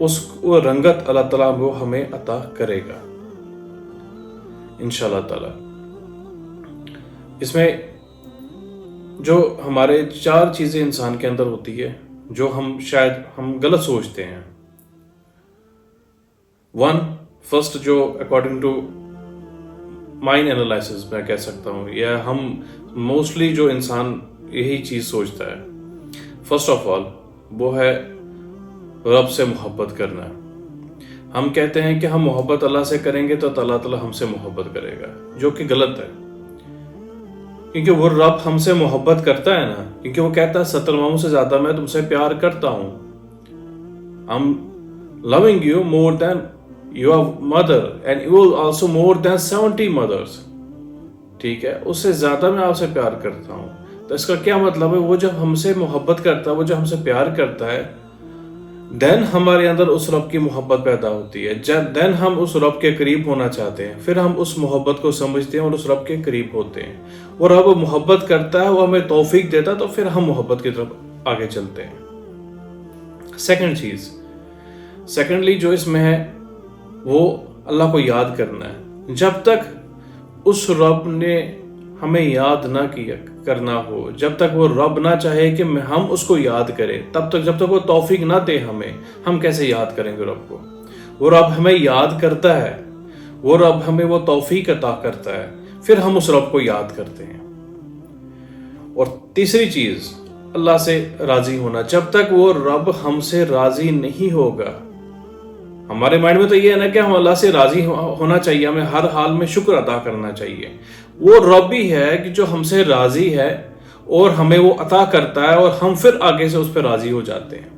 وہ رنگت اللہ تعالیٰ وہ ہمیں عطا کرے گا انشاءاللہ تعالیٰ۔ اس میں جو ہمارے 4 چیزیں انسان کے اندر ہوتی ہے جو شاید ہم غلط سوچتے ہیں۔ فرسٹ جو اکارڈنگ ٹو مائنڈ انالائسس میں کہہ سکتا ہوں، یا ہم موسٹلی جو انسان یہی چیز سوچتا ہے، فرسٹ آف آل وہ ہے رب سے محبت کرنا۔ ہم کہتے ہیں کہ ہم محبت اللہ سے کریں گے تو اللہ تعالیٰ ہم سے محبت کرے گا، جو کہ غلط ہے، کیونکہ وہ رب ہم سے محبت کرتا ہے نا، کیونکہ وہ کہتا ہے 70 ماؤں سے زیادہ میں تم سے پیار کرتا ہوں۔ I'm loving you more than your mother and you will also more than 70 mothers۔ ٹھیک ہے، اس سے زیادہ میں آپ سے پیار کرتا ہوں۔ تو اس کا کیا مطلب ہے؟ وہ جب ہم سے محبت کرتا ہے، وہ جو ہم سے پیار کرتا ہے، دین ہمارے اندر اس رب کی محبت پیدا ہوتی ہے، دین ہم اس رب کے قریب ہونا چاہتے ہیں، پھر ہم اس محبت کو سمجھتے ہیں اور اس رب کے قریب ہوتے ہیں، اور رب محبت کرتا ہے، وہ ہمیں توفیق دیتا ہے، تو پھر ہم محبت کی طرف آگے چلتے ہیں۔ سیکنڈلی جو اس میں ہے وہ اللہ کو یاد کرنا ہے۔ جب تک اس رب نے ہمیں یاد نہ کرنا ہو، جب تک وہ رب نہ چاہے کہ ہم اس کو یاد کریں، تب تک جب تک وہ توفیق نہ دے ہمیں، ہم کیسے یاد کریں گے رب کو؟ وہ رب ہمیں یاد کرتا ہے، وہ رب ہمیں وہ توفیق عطا کرتا ہے، پھر ہم اس رب کو یاد کرتے ہیں۔ اور تیسری چیز اللہ سے راضی ہونا۔ جب تک وہ رب ہم سے راضی نہیں ہوگا، ہمارے مائنڈ میں تو یہ ہے نا کہ ہم اللہ سے راضی ہونا چاہیے، ہمیں ہر حال میں شکر ادا کرنا چاہیے۔ وہ رب ہی ہے کہ جو ہم سے راضی ہے اور ہمیں وہ عطا کرتا ہے، اور ہم پھر آگے سے اس پہ راضی ہو جاتے ہیں۔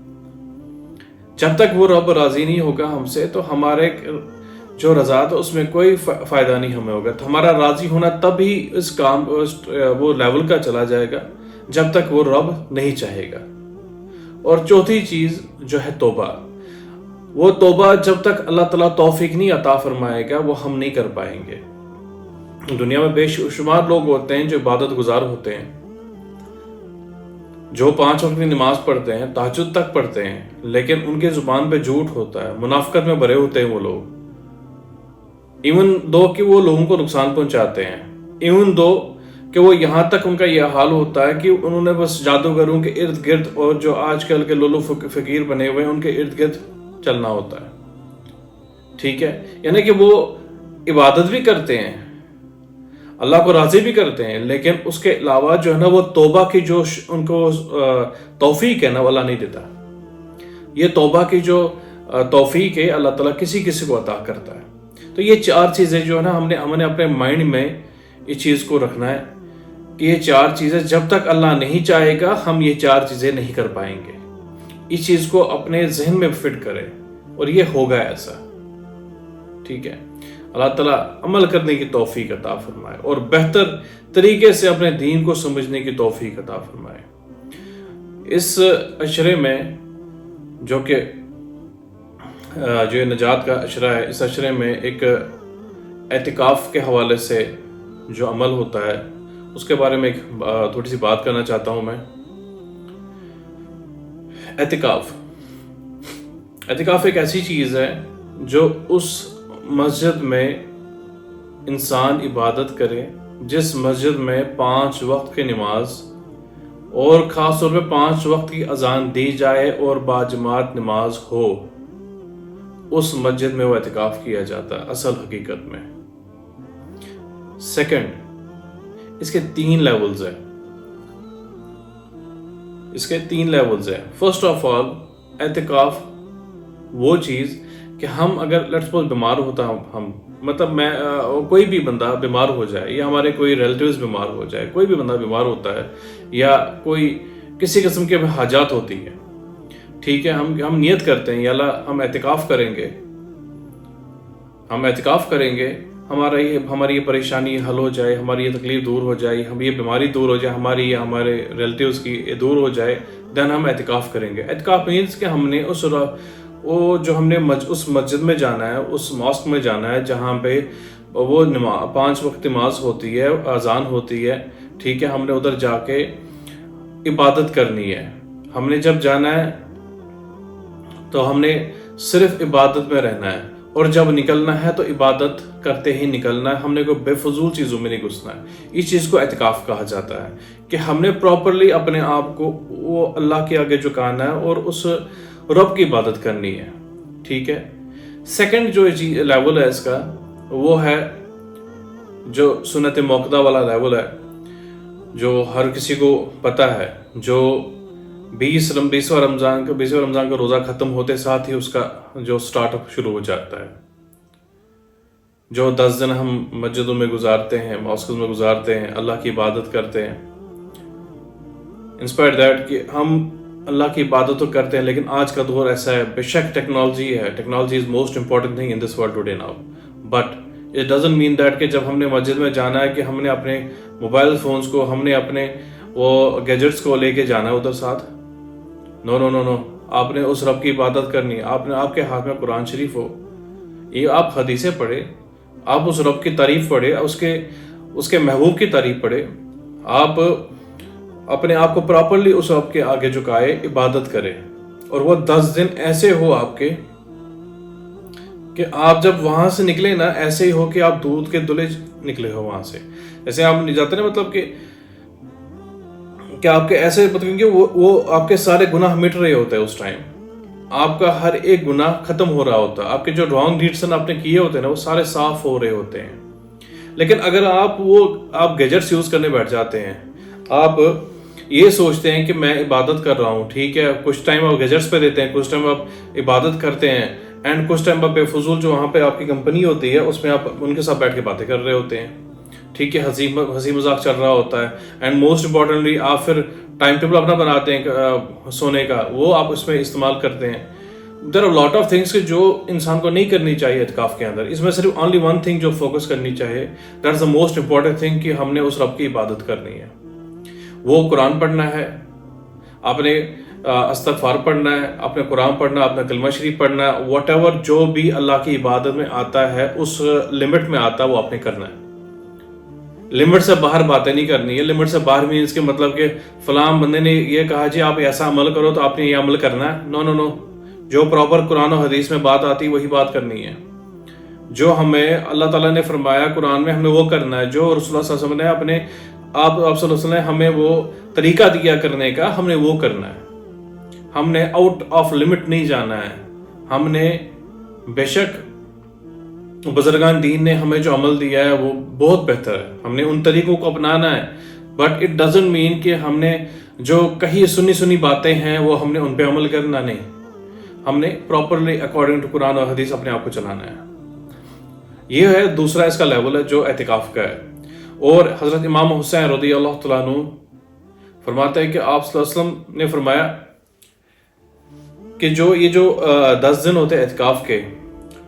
جب تک وہ رب راضی نہیں ہوگا ہم سے، تو ہمارے جو رضا ہے اس میں کوئی فائدہ نہیں ہمیں ہوگا۔ تو ہمارا راضی ہونا تب ہی اس کام وہ لیول کا چلا جائے گا جب تک وہ رب نہیں چاہے گا۔ اور چوتھی چیز جو ہے توبہ۔ وہ توبہ جب تک اللہ تعالیٰ توفیق نہیں عطا فرمائے گا، وہ ہم نہیں کر پائیں گے۔ دنیا میں بے شمار لوگ ہوتے ہیں جو عبادت گزار ہوتے ہیں، جو 5 وقت کی نماز پڑھتے ہیں، تہجد تک پڑھتے ہیں، لیکن ان کے زبان پہ جھوٹ ہوتا ہے، منافقت میں بھرے ہوتے ہیں وہ لوگ، ایون دو کہ وہ لوگوں کو نقصان پہنچاتے ہیں، ایون دو کہ وہ یہاں تک ان کا یہ حال ہوتا ہے کہ انہوں نے بس جادوگروں کے ارد گرد اور جو آج کل کے لولو فقیر بنے ہوئے ہیں ان کے ارد گرد چلنا ہوتا ہے۔ ٹھیک ہے، یعنی کہ وہ عبادت بھی کرتے ہیں، اللہ کو راضی بھی کرتے ہیں، لیکن اس کے علاوہ جو ہے نا وہ توبہ کی جو ان کو توفیق ہے نا وہ اللہ نہیں دیتا۔ یہ توبہ کی جو توفیق ہے اللہ تعالیٰ کسی کو عطا کرتا ہے۔ تو یہ 4 چیزیں جو ہے نا ہم نے اپنے مائنڈ میں اس چیز کو رکھنا ہے کہ یہ 4 چیزیں جب تک اللہ نہیں چاہے گا ہم یہ 4 چیزیں نہیں کر پائیں گے۔ اس چیز کو اپنے ذہن میں فٹ کرے، اور یہ ہوگا ایسا۔ ٹھیک ہے، اللہ تعالیٰ عمل کرنے کی توفیق عطا فرمائے اور بہتر طریقے سے اپنے دین کو سمجھنے کی توفیق عطا فرمائے۔ اس عشرے میں جو کہ جو نجات کا عشرہ ہے، اس عشرے میں ایک اعتکاف کے حوالے سے جو عمل ہوتا ہے اس کے بارے میں تھوڑی سی بات کرنا چاہتا ہوں میں۔ اعتکاف ایک ایسی چیز ہے جو اس مسجد میں انسان عبادت کرے جس مسجد میں 5 وقت کی نماز اور خاص طور پہ 5 وقت کی اذان دی جائے اور باجماعت نماز ہو، اس مسجد میں وہ اعتکاف کیا جاتا ہے اصل حقیقت میں۔ سیکنڈ، اس کے 3 لیولز ہیں۔ فرسٹ آف آل، اعتکاف وہ چیز کہ ہم اگر لیٹس سپوز بیمار ہوتا ہم مطلب کوئی بھی بندہ بیمار ہو جائے، یا ہمارے کوئی ریلیٹیوز بیمار ہو جائے، کوئی بھی بندہ بیمار ہوتا ہے، یا کوئی کسی قسم کی حاجات ہوتی ہے، ٹھیک ہے، ہم نیت کرتے ہیں یا اللہ ہم اعتکاف کریں گے، ہماری یہ پریشانی حل ہو جائے، ہماری یہ تکلیف دور ہو جائے، ہم یہ بیماری دور ہو جائے، ہمارے ریلیٹیوز کی دور ہو جائے، دین ہم اعتکاف کریں گے۔ اعتکاف مینس کہ ہم نے ہم نے اس مسجد میں جانا ہے، اس ماسک میں جانا ہے جہاں پہ وہ 5 وقت نماز ہوتی ہے، اذان ہوتی ہے، ٹھیک ہے، ہم نے ادھر جا کے عبادت کرنی ہے۔ ہم نے جب جانا ہے تو ہم نے صرف عبادت میں رہنا ہے، اور جب نکلنا ہے تو عبادت کرتے ہی نکلنا ہے، ہم نے کوئی بے فضول چیزوں میں نہیں گھسنا ہے۔ اس چیز کو اعتکاف کہا جاتا ہے کہ ہم نے پراپرلی اپنے آپ کو وہ اللہ کے آگے جھکانا ہے اور اس رب کی عبادت کرنی ہے، ٹھیک ہے۔ سیکنڈ جو لیول ہے اس کا، وہ ہے جو سنت موقدہ والا لیول ہے، جو ہر کسی کو پتہ ہے، جو 20واں رمضان کا روزہ ختم ہوتے ساتھ ہی اس کا جو سٹارٹ اپ شروع ہو جاتا ہے، جو 10 دن ہم مسجدوں میں گزارتے ہیں، ماسکز میں گزارتے ہیں، اللہ کی عبادت کرتے ہیں۔ انسپائر دیٹ کہ ہم اللہ کی عبادت تو کرتے ہیں، لیکن آج کا دور ایسا ہے، بے شک ٹیکنالوجی ہے، technology is most important thing in this world today now, but it doesn't mean that کہ جب ہم نے مسجد میں جانا ہے کہ ہم نے اپنے موبائل فونز کو، ہم نے اپنے وہ گیجٹس کو لے کے جانا ہے ادھر ساتھ۔ نو نو نو نو، آپ نے اس رب کی عبادت کرنی ہے، آپ کے ہاتھ میں قرآن شریف ہو، یہ آپ حدیثیں پڑھے، آپ اس رب کی تعریف پڑھے، اس کے محبوب کی تعریف پڑھے، آپ اپنے آپ کو پراپرلی اس رب کے آگے جھکائے، عبادت کرے، اور وہ 10 دن ایسے ہو آپ کے کہ آپ جب وہاں سے نکلے نا، ایسے ہی ہو کہ آپ دودھ کے دلے نکلے ہو وہاں سے، جیسے آپ نہیں جاتے نا، مطلب کہ آپ کے ایسے، مطلب کہ وہ آپ کے سارے گناہ مٹ رہے ہوتے ہیں اس ٹائم، آپ کا ہر ایک گناہ ختم ہو رہا ہوتا ہے، آپ کے جو رانگ ڈیڈس آپ نے کیے ہوتے ہیں نا، وہ سارے صاف ہو رہے ہوتے ہیں۔ لیکن اگر آپ گیجٹس یوز کرنے بیٹھ جاتے ہیں، آپ یہ سوچتے ہیں کہ میں عبادت کر رہا ہوں، ٹھیک ہے، کچھ ٹائم آپ گیجٹس پہ دیتے ہیں، کچھ ٹائم آپ عبادت کرتے ہیں، اینڈ کچھ ٹائم آپ بے فضول جو وہاں پہ آپ کی کمپنی ہوتی ہے اس میں آپ ان کے ساتھ بیٹھ کے باتیں کر رہے ہوتے ہیں، ٹھیک ہے، ہنسی مذاق چل رہا ہوتا ہے، اینڈ موسٹ امپورٹنٹلی آپ پھر ٹائم ٹیبل اپنا بناتے ہیں سونے کا، وہ آپ اس میں استعمال کرتے ہیں۔ There are lot of things جو انسان کو نہیں کرنی چاہیے اعتکاف کے اندر، اس میں صرف اونلی ون تھنگ جو فوکس کرنی چاہیے، that is the most important thing, کہ ہم نے اس رب کی عبادت کرنی ہے۔ وہ قرآن پڑھنا ہے، آپ نے استغفار پڑھنا ہے، اپنے قرآن پڑھنا، اپنا کلمہ شریف پڑھنا، واٹ ایور جو بھی اللہ کی عبادت میں آتا ہے، اس لمٹ میں آتا ہے وہ آپ نے کرنا ہے۔ لمٹ سے باہر باتیں نہیں کرنی ہے۔ لمٹ سے باہر مینس کے مطلب کہ فلاں بندے نے یہ کہا جی آپ ایسا عمل کرو تو آپ نے یہ عمل کرنا ہے، نو نو نو، جو پراپر قرآن و حدیث میں بات آتی وہی بات کرنی ہے، جو ہمیں اللہ تعالیٰ نے فرمایا قرآن میں ہمیں وہ کرنا ہے، جو رسول اللہ صلی اللہ علیہ وسلم نے اپنے آپ صلی اللہ علیہ وسلم نے ہمیں وہ طریقہ دیا کرنے کا، ہم نے وہ کرنا ہے۔ ہم نے آؤٹ آف لمٹ نہیں جانا ہے۔ ہم نے بے شک بزرگان دین نے ہمیں جو عمل دیا ہے وہ بہت بہتر ہے، ہم نے ان طریقوں کو اپنانا ہے، بٹ اٹ ڈزنٹ مین کہ ہم نے جو کہیں سنی باتیں ہیں وہ ہم نے ان پہ عمل کرنا نہیں، ہم نے پراپرلی اکارڈنگ ٹو قرآن اور حدیث اپنے آپ کو چلانا ہے۔ یہ ہے دوسرا اس کا لیول ہے جو اعتکاف کا ہے۔ اور حضرت امام حسین رضی اللہ تعالیٰ عنہ فرماتے ہیں کہ آپ صلی اللہ علیہ وسلم نے فرمایا کہ یہ جو 10 دن ہوتے اعتکاف کے،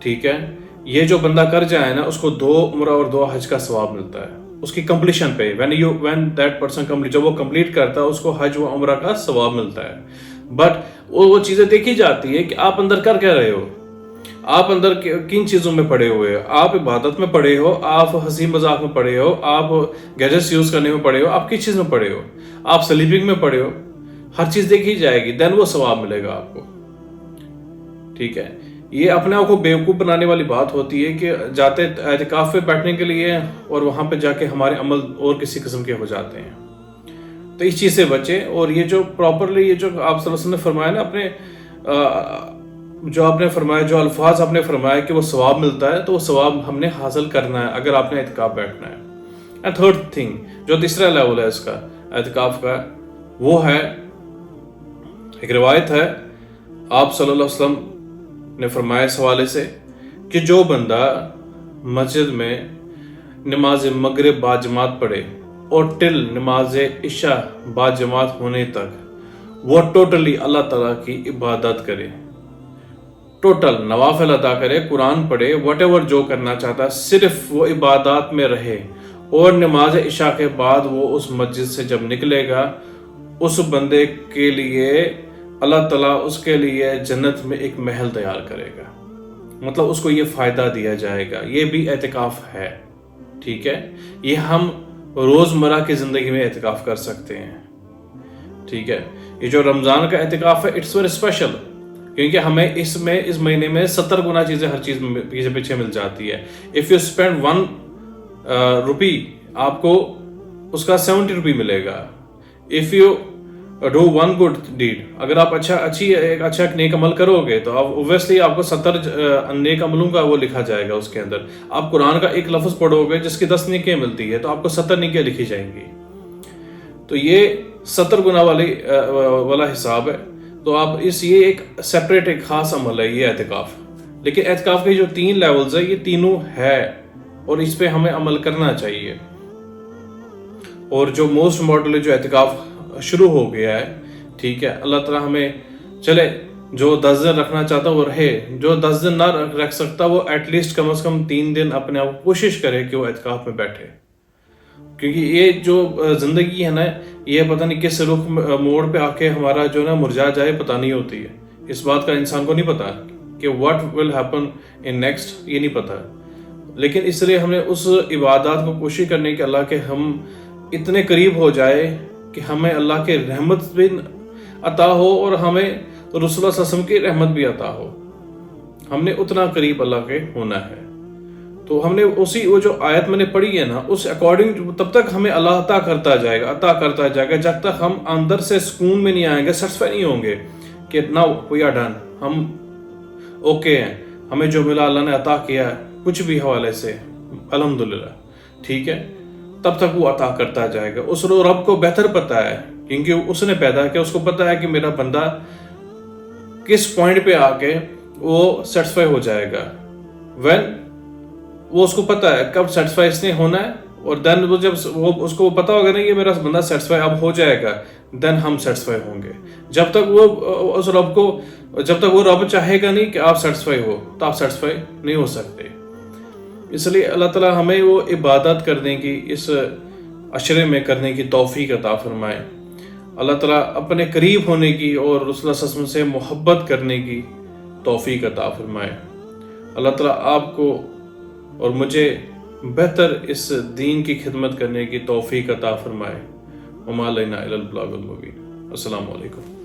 ٹھیک ہے، یہ جو بندہ کر جائے نا، اس کو 2 عمرہ اور 2 حج کا ثواب ملتا ہے اس کی کمپلیشن پہ۔ when that person complete، جب وہ کمپلیٹ کرتا ہے اس کو حج و عمرہ کا ثواب ملتا ہے۔ بٹ وہ چیزیں دیکھی جاتی ہے کہ آپ اندر کر کیا رہے ہو، آپ اندر کن چیزوں میں پڑے ہوئے ہو، آپ عبادت میں پڑے ہو، آپ ہنسی مذاق میں پڑے ہو، آپ گیجٹس یوز کرنے میں پڑے ہو، آپ کس چیز میں پڑے ہو، آپ سلیپنگ میں پڑے ہو، ہر چیز دیکھی جائے گی، دین وہ ثواب ملے گا آپ کو، ٹھیک ہے۔ یہ اپنے آپ کو بیوقوف بنانے والی بات ہوتی ہے کہ جاتے اعتکاف پہ بیٹھنے کے لیے اور وہاں پہ جا کے ہمارے عمل اور کسی قسم کے ہو جاتے ہیں، تو اس چیز سے بچیں۔ اور یہ جو پراپرلی یہ جو آپ صلی اللہ علیہ وسلم نے فرمایا نا، اپنے جو آپ نے فرمایا، جو الفاظ آپ نے فرمایا کہ وہ ثواب ملتا ہے، تو وہ ثواب ہم نے حاصل کرنا ہے اگر آپ نے اعتکاف بیٹھنا ہے۔ اینڈ تھرڈ تھنگ جو تیسرا لیول ہے اس کا اعتکاف کا، وہ ہے ایک روایت ہے آپ صلی اللہ علیہ وسلم نے فرمایا اس حوالے سے کہ جو بندہ مسجد میں نماز مغرب با جماعت پڑھے اور ٹل نماز عشاء با جماعت ہونے تک وہ ٹوٹلی اللہ تعالیٰ کی عبادت کرے، ٹوٹل نوافل ادا کرے، قرآن پڑھے، واٹ ایور جو کرنا چاہتا ہے، صرف وہ عبادات میں رہے، اور نماز عشاء کے بعد وہ اس مسجد سے جب نکلے گا، اس بندے کے لیے اللہ تعالیٰ اس کے لیے جنت میں ایک محل تیار کرے گا، مطلب اس کو یہ فائدہ دیا جائے گا۔ یہ بھی اعتکاف ہے، ٹھیک ہے، یہ ہم روزمرہ کی زندگی میں اعتکاف کر سکتے ہیں، ٹھیک ہے۔ یہ جو رمضان کا اعتکاف ہے، اٹس ویری اسپیشل، کیونکہ ہمیں اس مہینے میں 70 گنا چیزیں ہر چیز پیچھے مل جاتی ہے. اف یو اسپینڈ 1 روپی آپ کو اس کا 70 روپی ملے گا. If you do 1 good deed, اگر آپ ایک اچھا نیک عمل کرو گے تو اوبویسلی آپ کو 70 نیک عملوں کا وہ لکھا جائے گا اس کے اندر. آپ قرآن کا ایک لفظ پڑھو گے جس کی 10 نیکیاں ملتی ہے تو آپ کو 70 نیکیاں لکھی جائیں گی. تو یہ 70 گنا والا حساب ہے. تو آپ یہ ایک سیپریٹ ایک خاص عمل ہے یہ اعتکاف. لیکن اعتکاف کے جو 3 لیولز ہیں یہ تینوں ہے اور اس پہ ہمیں عمل کرنا چاہیے. اور جو موسٹ امپورٹنٹلی جو اعتکاف شروع ہو گیا ہے، ٹھیک ہے، اللہ تعالیٰ ہمیں چلے جو 10 دن رکھنا چاہتا وہ رہے، جو 10 دن نہ رکھ سکتا وہ ایٹ لیسٹ کم از کم 3 دن اپنے آپ کوشش کرے کہ وہ اعتکاف میں بیٹھے. کیونکہ یہ جو زندگی ہے نا یہ پتہ نہیں کس رخ موڑ پہ آ کے ہمارا جو نا مرجا جائے پتہ نہیں ہوتی ہے. اس بات کا انسان کو نہیں پتا کہ what will happen in next, یہ نہیں پتا. لیکن اس لیے ہم نے اس عبادات کو کوشش کرنے کہ اللہ کے ہم اتنے قریب ہو جائے کہ ہمیں اللہ کے رحمت بھی عطا ہو اور ہمیں رسول اللہ صلی اللہ علیہ وسلم کی رحمت بھی عطا ہو. ہم نے اتنا قریب اللہ کے ہونا ہے. تو ہم نے وہ جو آیت میں نے پڑھی ہے نا اس اکارڈنگ تب تک ہمیں اللہ عطا کرتا جائے گا جب تک ہم اندر سے سکون میں نہیں آئیں گے، سیٹسفائی نہیں ہوں گے کہ ناؤ وی آر ڈن، ہم اوکے ہیں، ہمیں جو ملا اللہ نے عطا کیا کچھ بھی حوالے سے الحمدللہ، ٹھیک ہے. تب تک وہ عطا کرتا جائے گا. اس رب کو بہتر پتا ہے کیونکہ اس نے پیدا کیا، اس کو پتا ہے کہ میرا بندہ کس پوائنٹ پہ آ کے وہ سیٹسفائی ہو جائے گا. وہ اس کو پتا ہے کب سیٹسفائی اس نے ہونا ہے. اور دین وہ جب اس کو پتا ہوگا نا یہ میرا بندہ سیٹسفائی اب ہو جائے گا، دین ہم سیٹسفائی ہوں گے. جب تک وہ رب چاہے گا نہیں کہ آپ سیٹسفائی ہو تو آپ سیٹسفائی نہیں ہو سکتے. اس لیے اللہ تعالیٰ ہمیں وہ عبادت کرنے کی اس عشرے میں کرنے کی توفیق عطا فرمائے. اللہ تعالیٰ اپنے قریب ہونے کی اور رسول اللہ صلی اللہ علیہ وسلم سے محبت کرنے کی توفیق عطا فرمائے. اللہ تعالیٰ آپ کو اور مجھے بہتر اس دین کی خدمت کرنے کی توفیق عطا فرمائے. وما علینا الا البلاغ المبین. السلام علیکم.